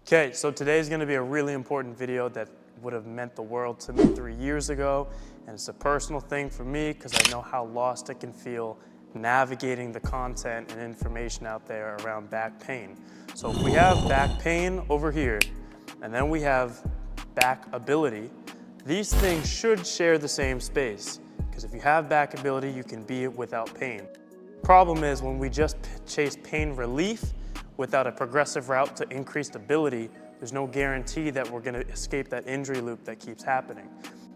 Okay, so today is going to be a really important video that would have meant the world to me 3 years ago, and it's a personal thing for me because I know how lost it can feel navigating the content and information out there around back pain. So if we have back pain over here, and then we have back ability, these things should share the same space, because if you have back ability, you can be it without pain. Problem is when we just chase pain relief without a progressive route to increased ability, there's no guarantee that we're gonna escape that injury loop that keeps happening.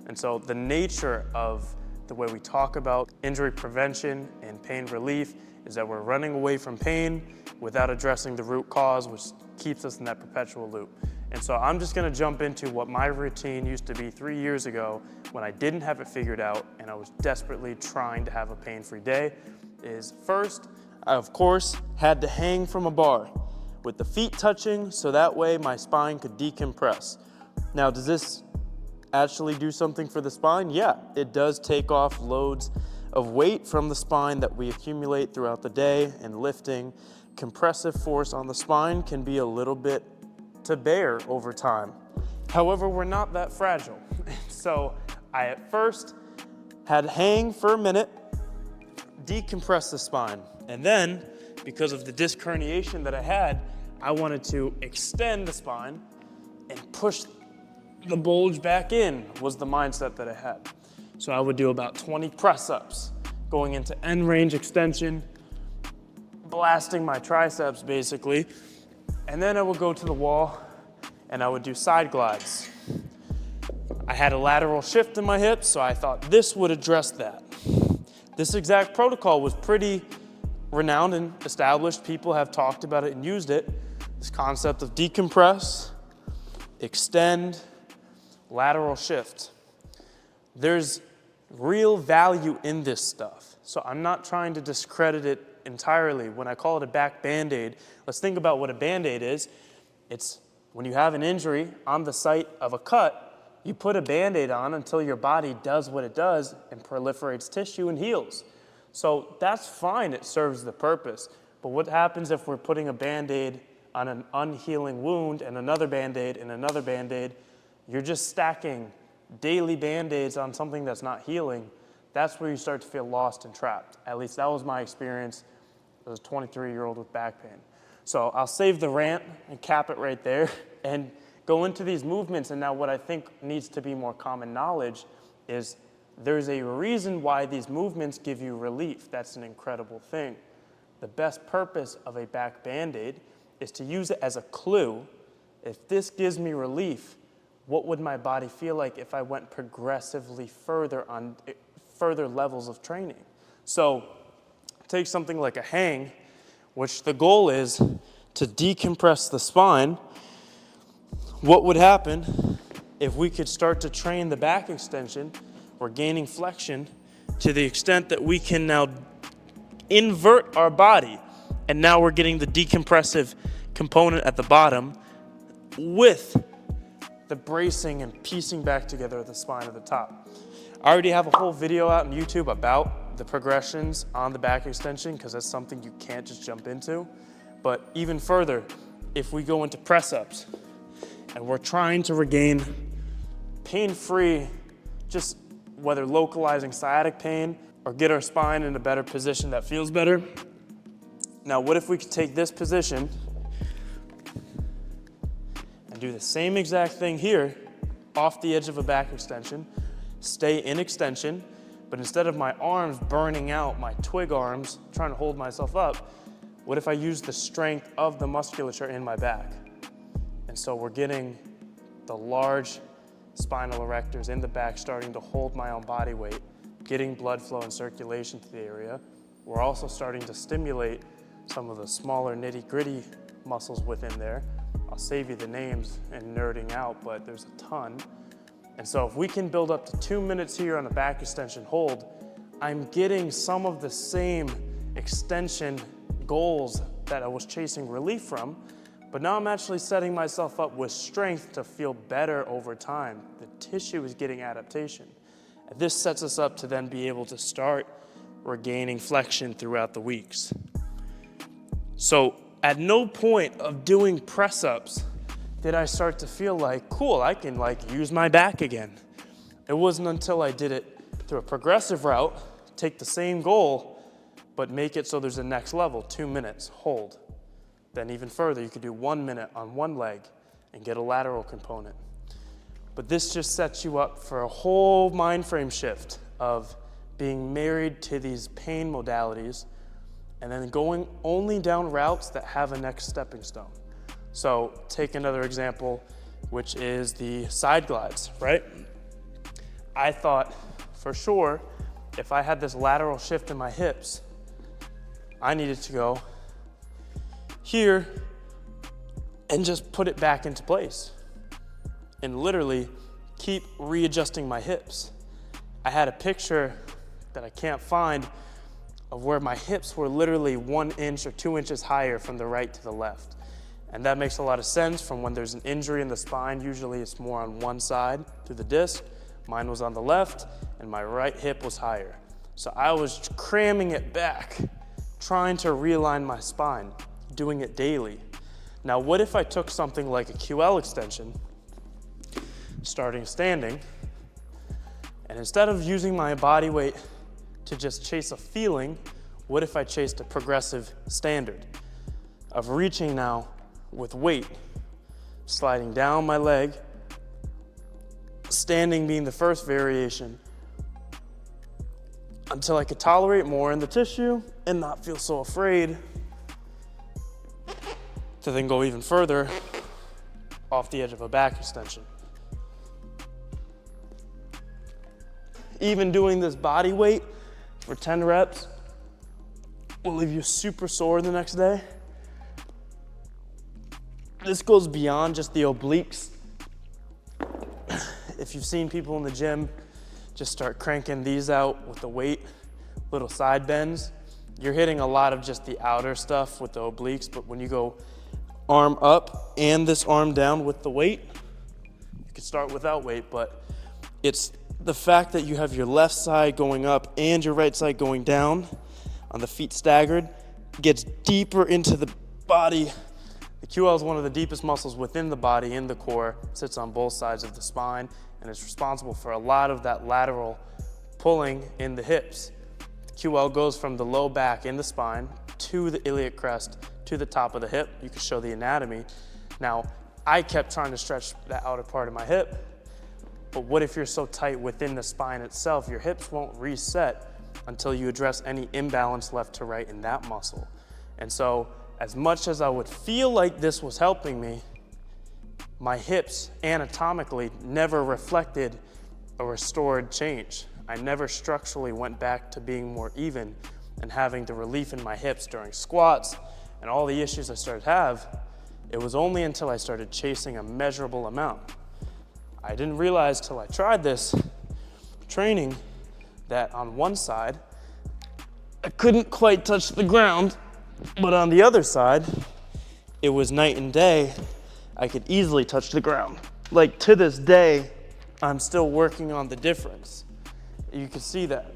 And so the nature of the way we talk about injury prevention and pain relief is that we're running away from pain without addressing the root cause, which keeps us in that perpetual loop. And so I'm just gonna jump into what my routine used to be 3 years ago when I didn't have it figured out and I was desperately trying to have a pain-free day. Is first, I of course had to hang from a bar with the feet touching so that way my spine could decompress. Now, does this actually do something for the spine? Yeah, it does take off loads of weight from the spine that we accumulate throughout the day, and lifting compressive force on the spine can be a little bit to bear over time. However, we're not that fragile. So I at first had to hang for a minute, decompress the spine. And then, because of the disc herniation that I had, I wanted to extend the spine and push the bulge back in, was the mindset that I had. So I would do about 20 press-ups, going into end range extension, blasting my triceps basically. And then I would go to the wall and I would do side glides. I had a lateral shift in my hips, so I thought this would address that. This exact protocol was pretty renowned and established. People have talked about it and used it. This concept of decompress, extend, lateral shift. There's real value in this stuff. So I'm not trying to discredit it entirely. When I call it a back Band-Aid, let's think about what a Band-Aid is. It's when you have an injury on the site of a cut, you put a Band-Aid on until your body does what it does and proliferates tissue and heals. So that's fine, it serves the purpose. But what happens if we're putting a Band-Aid on an unhealing wound and another Band-Aid and another Band-Aid? You're just stacking daily Band-Aids on something that's not healing. That's where you start to feel lost and trapped. At least that was my experience as a 23-year-old with back pain. So I'll save the rant and cap it right there and go into these movements. And now what I think needs to be more common knowledge is there's a reason why these movements give you relief. That's an incredible thing. The best purpose of a back Band-Aid is to use it as a clue. If this gives me relief, what would my body feel like if I went progressively further on further levels of training? So take something like a hang, which the goal is to decompress the spine. What would happen if we could start to train the back extension or gaining flexion to the extent that we can now invert our body, and now we're getting the decompressive component at the bottom with the bracing and piecing back together the spine at the top. I already have a whole video out on YouTube about the progressions on the back extension, because that's something you can't just jump into. But even further, if we go into press-ups and we're trying to regain pain-free, just whether localizing sciatic pain or get our spine in a better position that feels better. Now, what if we could take this position and do the same exact thing here off the edge of a back extension, stay in extension, but instead of my arms burning out, my twig arms, trying to hold myself up, what if I use the strength of the musculature in my back? And so we're getting the large spinal erectors in the back starting to hold my own body weight, getting blood flow and circulation to the area. We're also starting to stimulate some of the smaller nitty-gritty muscles within there. I'll save you the names and nerding out, but there's a ton. And so if we can build up to 2 minutes here on a back extension hold, I'm getting some of the same extension goals that I was chasing relief from, but now I'm actually setting myself up with strength to feel better over time. The tissue is getting adaptation. And this sets us up to then be able to start regaining flexion throughout the weeks. So at no point of doing press-ups did I start to feel like, cool, I can like use my back again. It wasn't until I did it through a progressive route, take the same goal, but make it so there's a next level, 2 minutes, hold. Then even further, you could do 1 minute on one leg and get a lateral component. But this just sets you up for a whole mind frame shift of being married to these pain modalities and then going only down routes that have a next stepping stone. So take another example, which is the side glides, right? I thought for sure, if I had this lateral shift in my hips, I needed to go here and just put it back into place and literally keep readjusting my hips. I had a picture that I can't find of where my hips were literally 1 inch or 2 inches higher from the right to the left. And that makes a lot of sense from when there's an injury in the spine. Usually it's more on one side through the disc. Mine was on the left and my right hip was higher. So I was cramming it back, trying to realign my spine, doing it daily. Now, what if I took something like a QL extension, starting standing, and instead of using my body weight to just chase a feeling, what if I chased a progressive standard of reaching now with weight, sliding down my leg, standing being the first variation, until I could tolerate more in the tissue and not feel so afraid to then go even further off the edge of a back extension. Even doing this body weight for 10 reps will leave you super sore the next day. This goes beyond just the obliques. If you've seen people in the gym just start cranking these out with the weight, little side bends, you're hitting a lot of just the outer stuff with the obliques, but when you go arm up and this arm down with the weight, you can start without weight, but it's the fact that you have your left side going up and your right side going down on the feet staggered gets deeper into the body. The QL is one of the deepest muscles within the body, in the core, sits on both sides of the spine, and is responsible for a lot of that lateral pulling in the hips. The QL goes from the low back in the spine to the iliac crest to the top of the hip. You can show the anatomy. Now, I kept trying to stretch that outer part of my hip, but what if you're so tight within the spine itself, your hips won't reset until you address any imbalance left to right in that muscle. And so, as much as I would feel like this was helping me, my hips anatomically never reflected a restored change. I never structurally went back to being more even and having the relief in my hips during squats and all the issues I started to have. It was only until I started chasing a measurable amount. I didn't realize till I tried this training that on one side, I couldn't quite touch the ground, but on the other side, it was night and day. I could easily touch the ground. Like to this day, I'm still working on the difference. You can see that.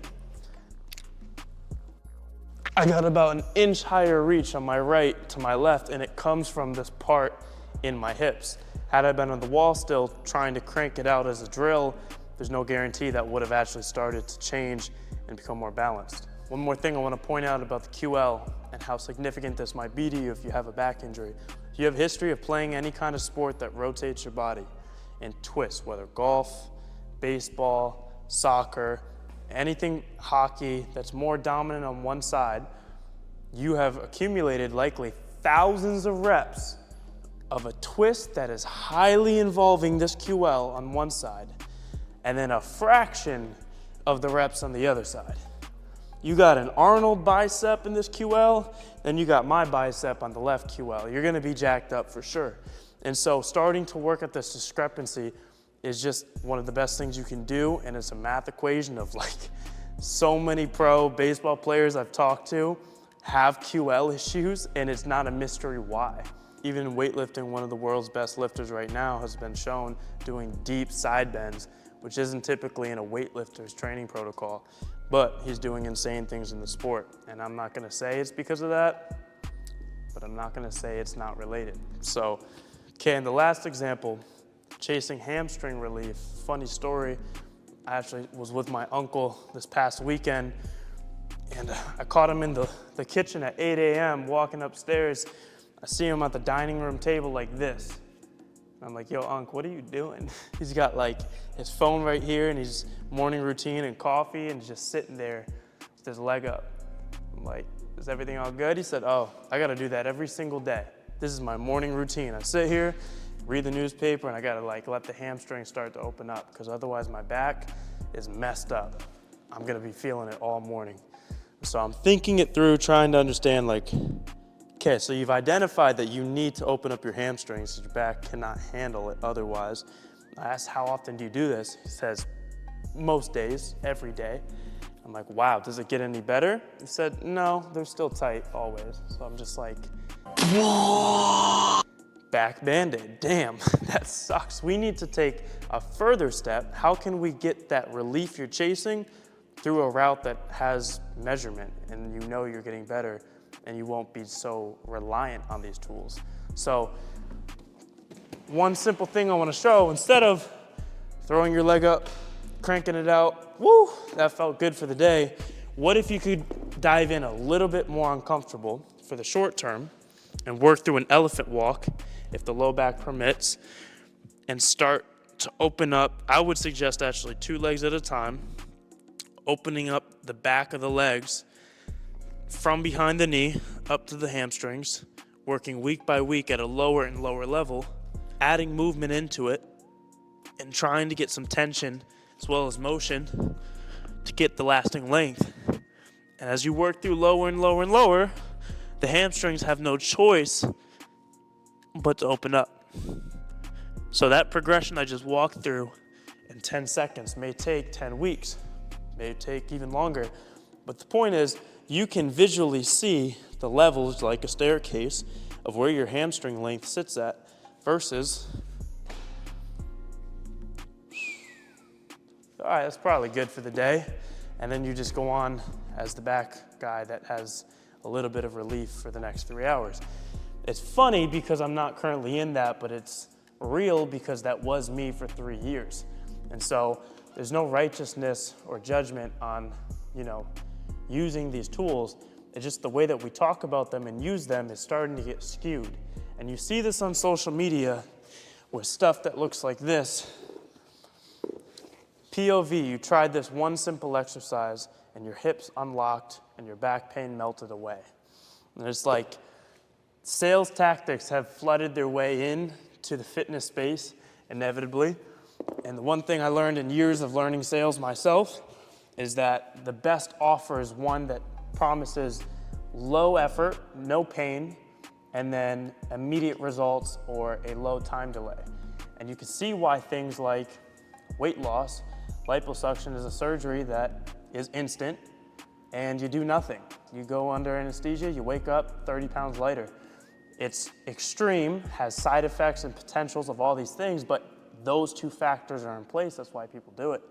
I got about an inch higher reach on my right to my left, and it comes from this part in my hips. Had I been on the wall still trying to crank it out as a drill, there's no guarantee that would have actually started to change and become more balanced. One more thing I want to point out about the QL and how significant this might be to you if you have a back injury. If you have a history of playing any kind of sport that rotates your body and twists, whether golf, baseball, soccer, anything, hockey that's more dominant on one side, you have accumulated likely thousands of reps of a twist that is highly involving this QL on one side, and then a fraction of the reps on the other side. You got an Arnold bicep in this QL, then you got my bicep on the left QL. You're gonna be jacked up for sure. And so starting to work at this discrepancy is just one of the best things you can do, and it's a math equation of like so many pro baseball players I've talked to have QL issues, and it's not a mystery why. Even in weightlifting, one of the world's best lifters right now has been shown doing deep side bends, which isn't typically in a weightlifter's training protocol, but he's doing insane things in the sport. And I'm not gonna say it's because of that, but I'm not gonna say it's not related. So Okay, and the last example, chasing hamstring relief. Funny story, I actually was with my uncle this past weekend, and I caught him in the kitchen at 8 a.m. walking upstairs. I see him at the dining room table like this. I'm like, yo, Unc, what are you doing? He's got like his phone right here and his morning routine and coffee, and he's just sitting there with his leg up. I'm like, is everything all good? He said, oh, I gotta do that every single day. This is my morning routine. I sit here, read the newspaper, and I gotta like let the hamstring start to open up, because otherwise my back is messed up. I'm gonna be feeling it all morning. So I'm thinking it through, trying to understand like, okay, so you've identified that you need to open up your hamstrings, your back cannot handle it otherwise. I asked, how often do you do this? He says, most days, every day. I'm like, wow, does it get any better? He said, no, they're still tight always. So I'm just like, back Band-Aid, damn, that sucks. We need to take a further step. How can we get that relief you're chasing through a route that has measurement and you know you're getting better and you won't be so reliant on these tools? So one simple thing I want to show, instead of throwing your leg up, cranking it out, woo, that felt good for the day. What if you could dive in a little bit more uncomfortable for the short term and work through an elephant walk, if the low back permits, and start to open up? I would suggest actually 2 legs at a time, opening up the back of the legs from behind the knee up to the hamstrings, working week by week at a lower and lower level, adding movement into it, and trying to get some tension as well as motion to get the lasting length. And as you work through lower and lower and lower, the hamstrings have no choice but to open up. So that progression I just walked through in 10 seconds may take 10 weeks, may take even longer. But the point is, you can visually see the levels like a staircase of where your hamstring length sits at versus, all right, that's probably good for the day. And then you just go on as the back guy that has a little bit of relief for the next 3 hours. It's funny because I'm not currently in that, but it's real because that was me for 3 years. And so there's no righteousness or judgment on, using these tools. It's just the way that we talk about them and use them is starting to get skewed. And you see this on social media with stuff that looks like this. POV, you tried this one simple exercise and your hips unlocked and your back pain melted away. And it's like sales tactics have flooded their way in to the fitness space inevitably. And the one thing I learned in years of learning sales myself is that the best offer is one that promises low effort, no pain, and then immediate results or a low time delay. And you can see why things like weight loss, liposuction is a surgery that is instant and you do nothing. You go under anesthesia, you wake up 30 pounds lighter. It's extreme, has side effects and potentials of all these things, but those 2 factors are in place. That's why people do it.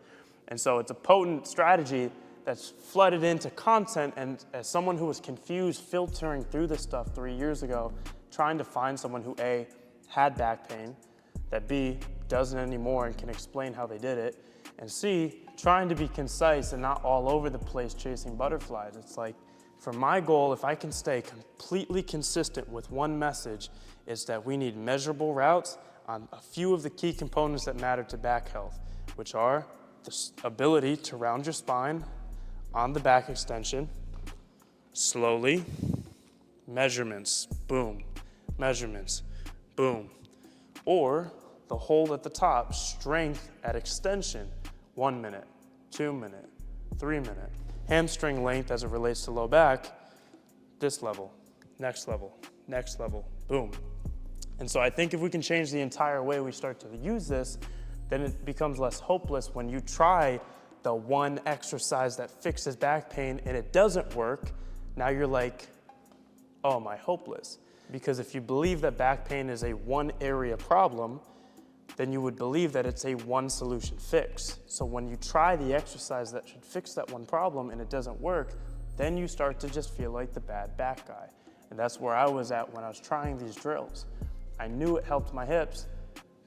And so it's a potent strategy that's flooded into content. And as someone who was confused filtering through this stuff 3 years ago, trying to find someone who A, had back pain, that B, doesn't anymore and can explain how they did it, and C, trying to be concise and not all over the place chasing butterflies. It's like, for my goal, if I can stay completely consistent with one message, is that we need measurable routes on a few of the key components that matter to back health, which are the ability to round your spine on the back extension, slowly, measurements, boom, measurements, boom, or the hold at the top, strength at extension, 1 minute, 2 minute, 3 minute. Hamstring length as it relates to low back, this level, next level, boom. And so I think if we can change the entire way we start to use this, then it becomes less hopeless when you try the one exercise that fixes back pain and it doesn't work. Now you're like, oh, am I hopeless? Because if you believe that back pain is a one area problem, then you would believe that it's a one solution fix. So when you try the exercise that should fix that one problem and it doesn't work, then you start to just feel like the bad back guy. And that's where I was at when I was trying these drills. I knew it helped my hips,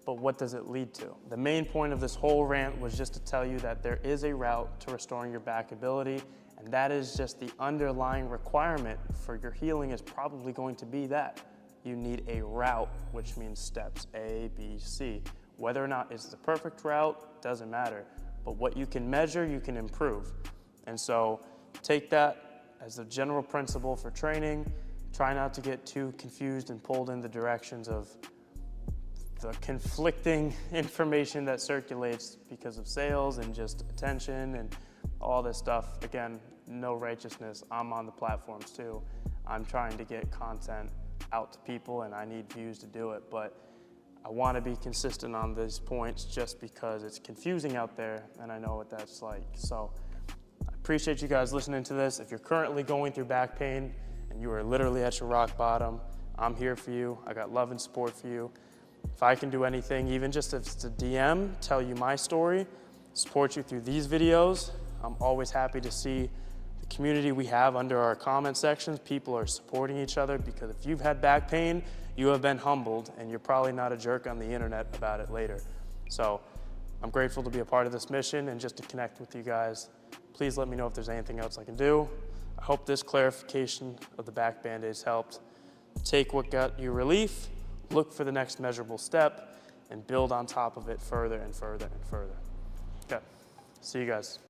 but what does it lead to? The main point of this whole rant was just to tell you that there is a route to restoring your back ability, and that is just the underlying requirement for your healing is probably going to be that. You need a route, which means steps A, B, C. Whether or not it's the perfect route, doesn't matter. But what you can measure, you can improve. And so take that as a general principle for training. Try not to get too confused and pulled in the directions of the conflicting information that circulates because of sales and just attention and all this stuff. Again, no righteousness. I'm on the platforms too. I'm trying to get content out to people and I need views to do it, but I want to be consistent on these points just because it's confusing out there and I know what that's like. So I appreciate you guys listening to this. If you're currently going through back pain and you are literally at your rock bottom, I'm here for you. I got love and support for you. If I can do anything, even just if it's a DM, tell you my story, support you through these videos, I'm always happy to see the community we have under our comment sections. People are supporting each other because if you've had back pain, you have been humbled and you're probably not a jerk on the internet about it later. So I'm grateful to be a part of this mission and just to connect with you guys. Please let me know if there's anything else I can do. I hope this clarification of the back Band-Aids helped. Take what got you relief, look for the next measurable step, and build on top of it further and further and further. Okay, see you guys.